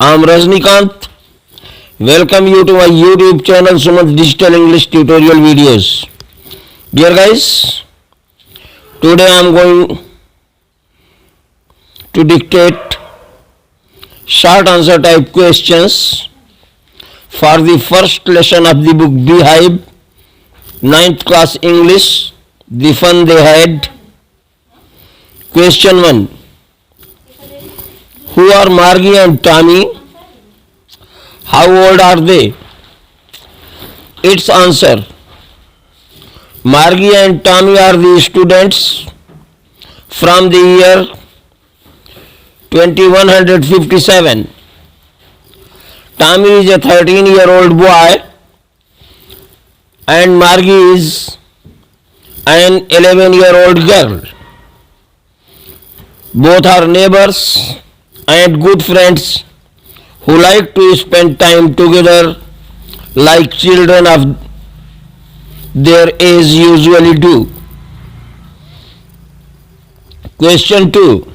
I'm Rajnikant. Welcome you to my YouTube channel Sumanth Digital English Tutorial Videos. Dear guys, today I'm going to dictate short answer type questions for the first lesson of the book Beehive, 9th class English, the fun they had. Question 1. Who are Margie and Tommy? How old are they? Its answer. Margie and Tommy are the students from the year 2157. Tommy is a 13-year-old boy and Margie is an 11-year-old girl. Both are neighbors and good friends who like to spend time together like children of their age usually do. Question 2.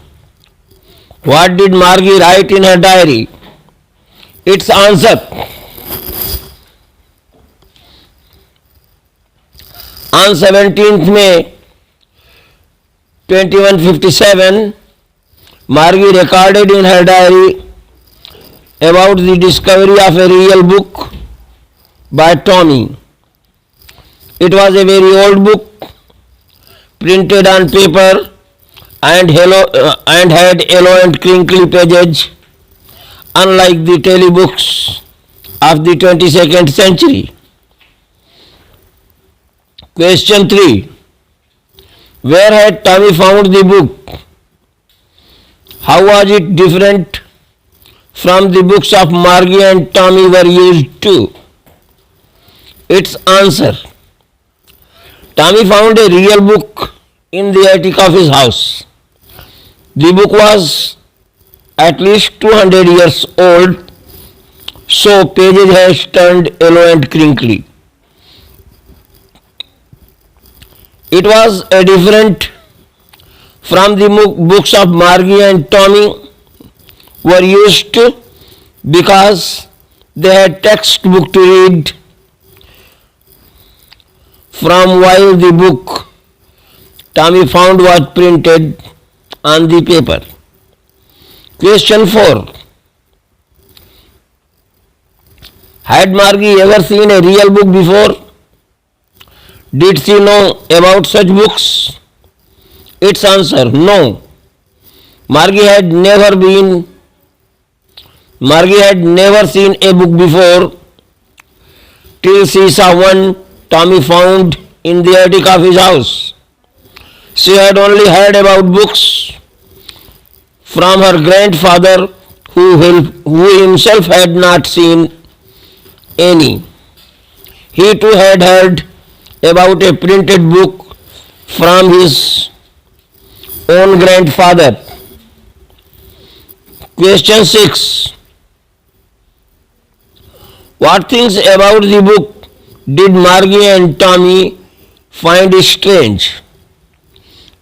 What did Margie write in her diary? Its answer. On 17th May 2157, Margie recorded in her diary about the discovery of a real book by Tommy. It was a very old book, printed on paper and had yellow and crinkly pages, unlike the telebooks of the 22nd century. Question 3. Where had Tommy found the book? How was it different from the books of Margie and Tommy were used to? Its answer. Tommy found a real book in the attic of his house. The book was at least 200 years old, so pages had turned yellow and crinkly. It was a different from the books of Margie and Tommy were used to because they had textbook to read from, while the book Tommy found was printed on the paper. Question 4. Had Margie ever seen a real book before? Did she know about such books? Its answer. No. Margie had never seen a book before till she saw one Tommy found in the attic of his house. She had only heard about books from her grandfather who himself had not seen any. He too had heard about a printed book from his own grandfather. Question 6. What things about the book did Margie and Tommy find strange?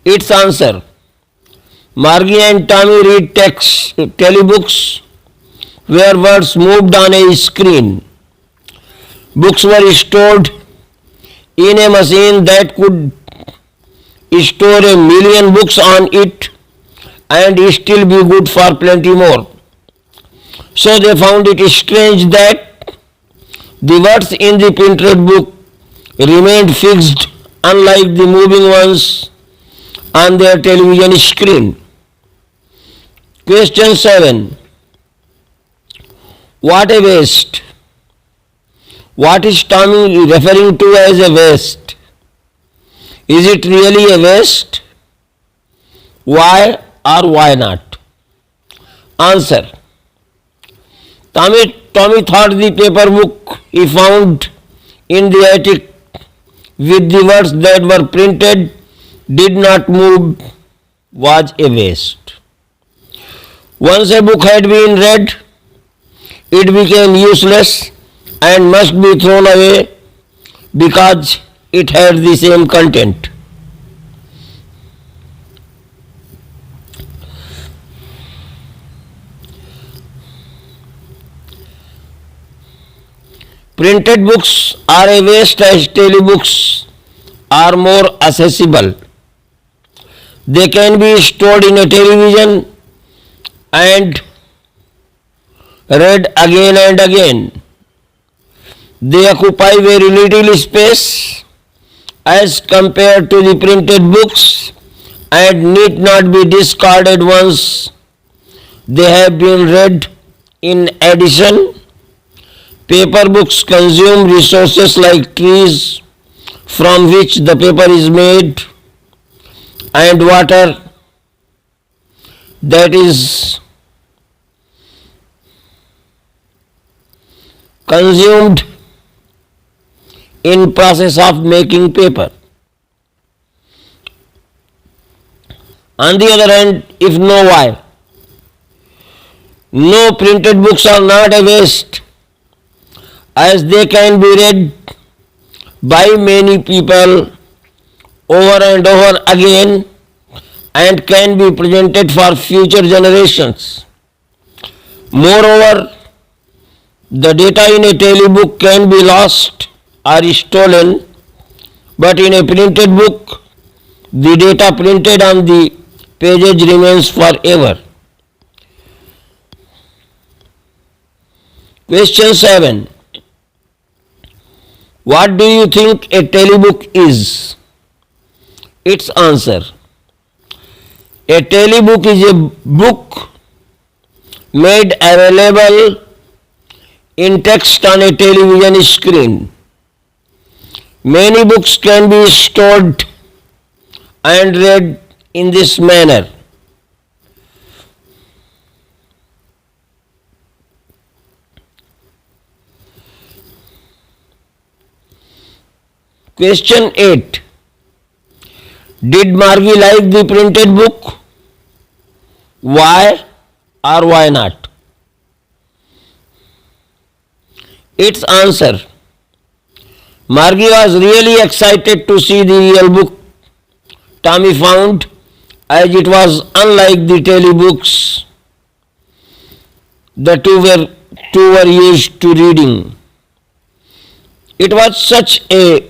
Its answer. Margie and Tommy read telebooks where words moved on a screen. Books were stored in a machine that could store 1,000,000 books on it and still be good for plenty more. So they found it strange that the words in the printed book remained fixed, unlike the moving ones on their television screen. Question 7. What a waste. What is Tommy referring to as a waste? Is it really a waste? Why or why not? Answer. Tommy thought the paper book he found in the attic with the words that were printed did not move was a waste. Once a book had been read, it became useless and must be thrown away because it had the same content. Printed books are a waste as telebooks are more accessible. They can be stored in a television and read again and again. They occupy very little space as compared to the printed books and need not be discarded once they have been read. In addition, paper books consume resources like trees from which the paper is made and water that is consumed in process of making paper. On the other hand, if no why, no, printed books are not a waste as they can be read by many people over and over again and can be presented for future generations. Moreover, the data in a telebook can be lost or stolen, but in a printed book, the data printed on the pages remains forever. Question 7. What do you think a telebook is? Its answer. A telebook is a book made available in text on a television screen. Many books can be stored and read in this manner. Question 8. Did Margie like the printed book? Why or why not? Its answer. Margie was really excited to see the real book Tommy found, as it was unlike the telebooks the two were used to reading. It was such a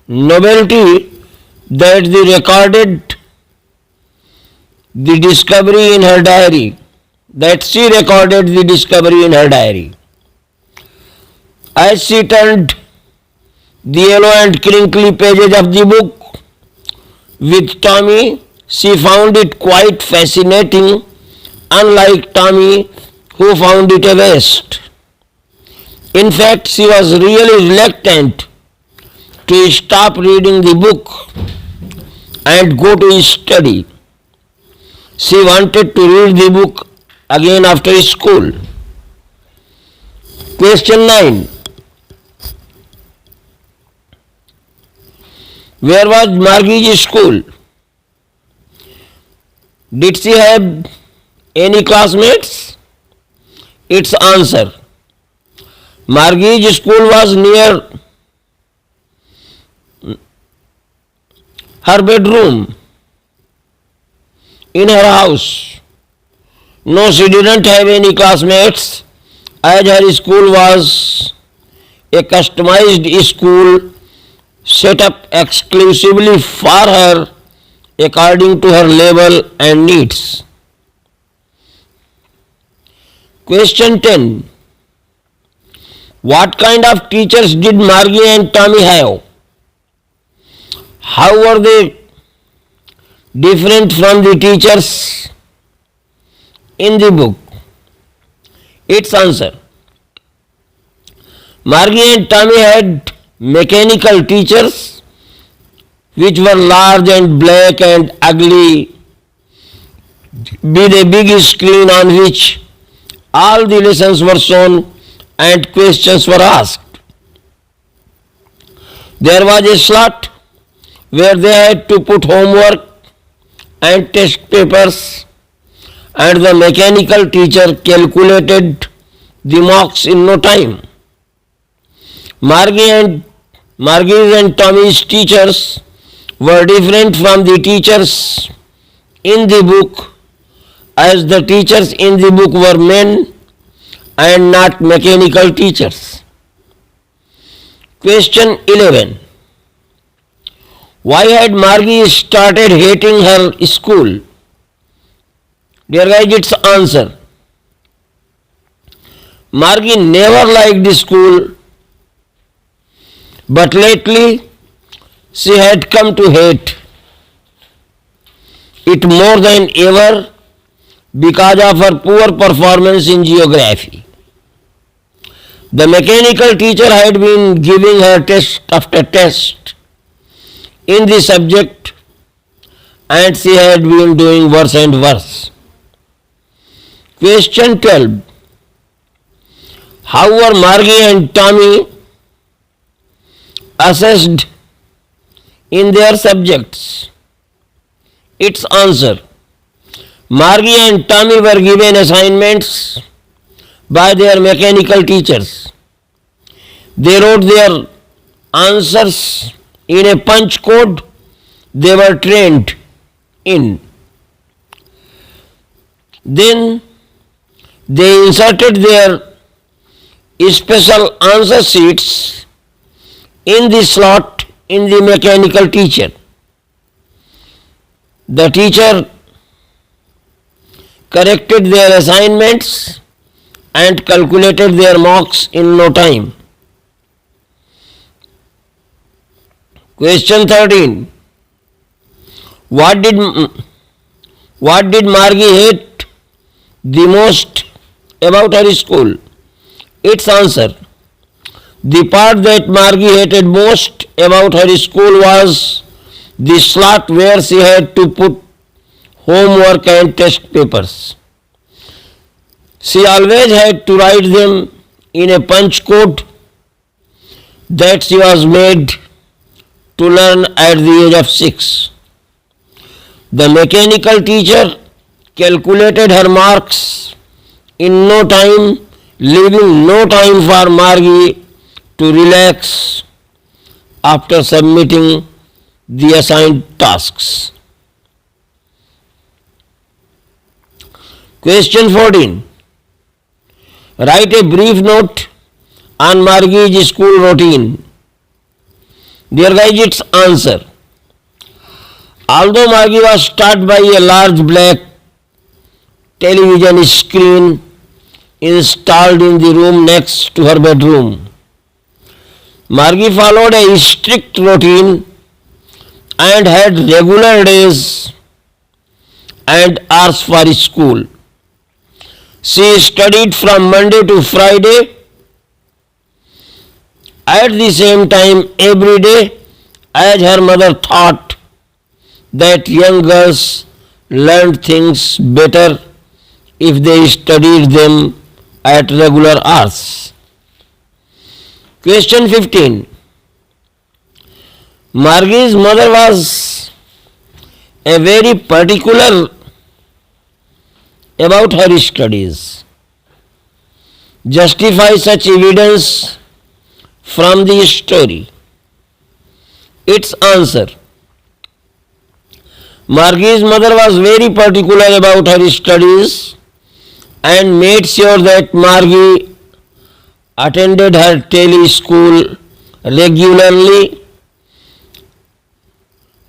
novelty that they recorded the discovery in her diary, that she recorded the discovery in her diary. As she turned the yellow and crinkly pages of the book with Tommy, she found it quite fascinating, unlike Tommy, who found it a waste. In fact, she was really reluctant to stop reading the book and go to study. She wanted to read the book again after school. Question 9. Where was Margie's school? Did she have any classmates? Its answer. Margie's school was near her bedroom in her house. No, she didn't have any classmates, as her school was a customized school set up exclusively for her according to her level and needs. Question 10. What kind of teachers did Margie and Tommy have? How were they different from the teachers in the book? Its answer. Margie and Tommy had mechanical teachers which were large and black and ugly, with a big screen on which all the lessons were shown and questions were asked. There was a slot where they had to put homework and test papers, and the mechanical teacher calculated the marks in no time. Margie's and Tommy's teachers were different from the teachers in the book, as the teachers in the book were men and not mechanical teachers. Question 11. Why had Margie started hating her school? Dear guys, its answer. Margie never liked school, but lately she had come to hate it more than ever because of her poor performance in geography. The mechanical teacher had been giving her test after test in the subject, and she had been doing worse and worse. Question 12. How were Margie and Tommy assessed in their subjects? Its answer. Margie and Tommy were given assignments by their mechanical teachers. They wrote their answers in a punch code they were trained in. Then they inserted their special answer sheets in the slot in the mechanical teacher. The teacher corrected their assignments and calculated their marks in no time. Question 13. What did Margie hate the most about her school? Its answer. The part that Margie hated most about her school was the slot where she had to put homework and test papers. She always had to write them in a punch code that she was made to learn at the age of 6. The mechanical teacher calculated her marks in no time, leaving no time for Margie to relax after submitting the assigned tasks. Question 14. Write a brief note on Margie's school routine. Dear guys, its answer. Although Margie was taught by a large black television screen installed in the room next to her bedroom, Margie followed a strict routine and had regular days and hours for school. She studied from Monday to Friday at the same time every day, as her mother thought that young girls learned things better if they studied them at regular hours. Question 15. Margie's mother was a very particular about her studies. Justify such evidence from the story. Its answer. Margie's mother was very particular about her studies and made sure that Margie attended her daily school regularly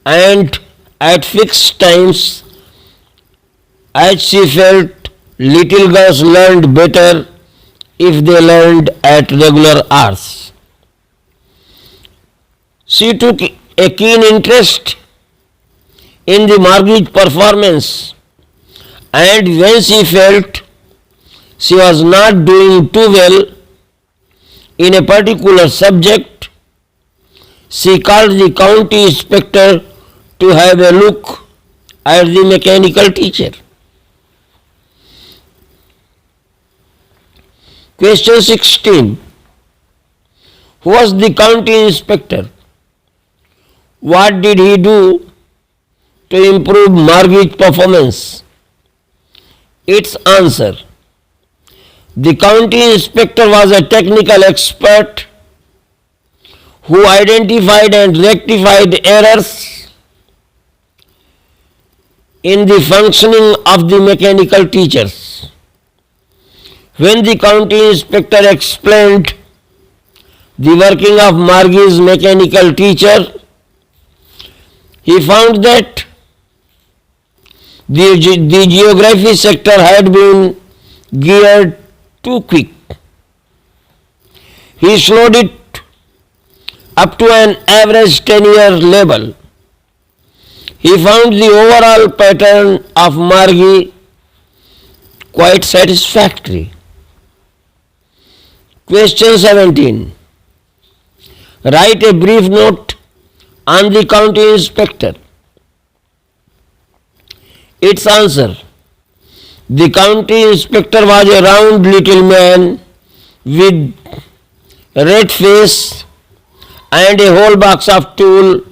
and at fixed times, as she felt little girls learned better if they learned at regular hours. She took a keen interest in the Margie's performance, and when she felt she was not doing too well in a particular subject, she called the county inspector to have a look at the mechanical teacher. Question 16. Who was the county inspector? What did he do to improve Margie's performance? Its answer. The county inspector was a technical expert who identified and rectified errors in the functioning of the mechanical teachers. When the county inspector explained the working of Margie's mechanical teacher, he found that the geography sector had been geared too quick. He slowed it up to an average 10-year level. He found the overall pattern of Margie quite satisfactory. Question 17. Write a brief note on the county inspector. Its answer. The county inspector was a round little man with red face and a whole box of tools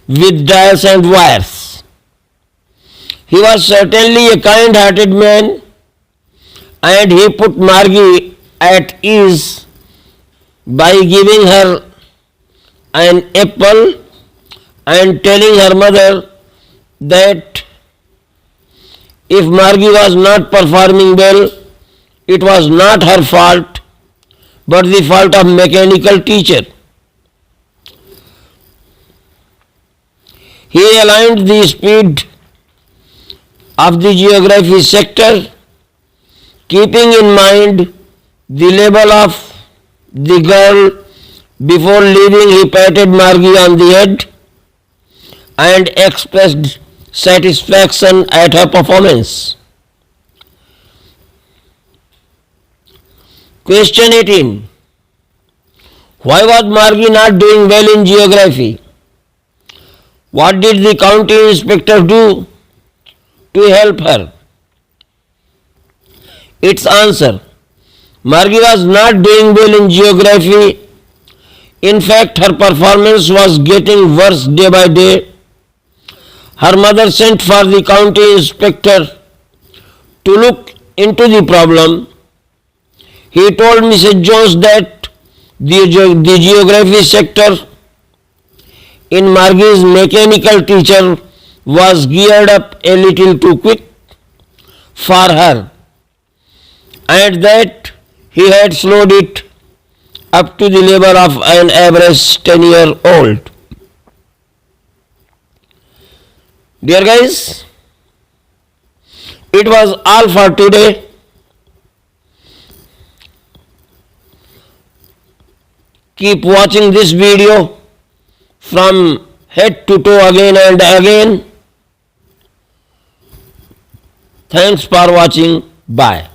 with dials and wires. He was certainly a kind-hearted man, and he put Margie at ease by giving her an apple and telling her mother that if Margie was not performing well, it was not her fault, but the fault of mechanical teacher. He aligned the speed of the geography sector, keeping in mind the level of the girl. Before leaving, he patted Margie on the head and expressed satisfaction at her performance. Question 18. Why was Margie not doing well in geography? What did the county inspector do to help her? Its answer. Margie was not doing well in geography. In fact, her performance was getting worse day by day. Her mother sent for the county inspector to look into the problem. He told Mrs. Jones that the geography sector in Margie's mechanical teacher was geared up a little too quick for her, and that he had slowed it up to the level of an average 10-year-old. Dear guys, it was all for today. Keep watching this video from head to toe again and again. Thanks for watching. Bye.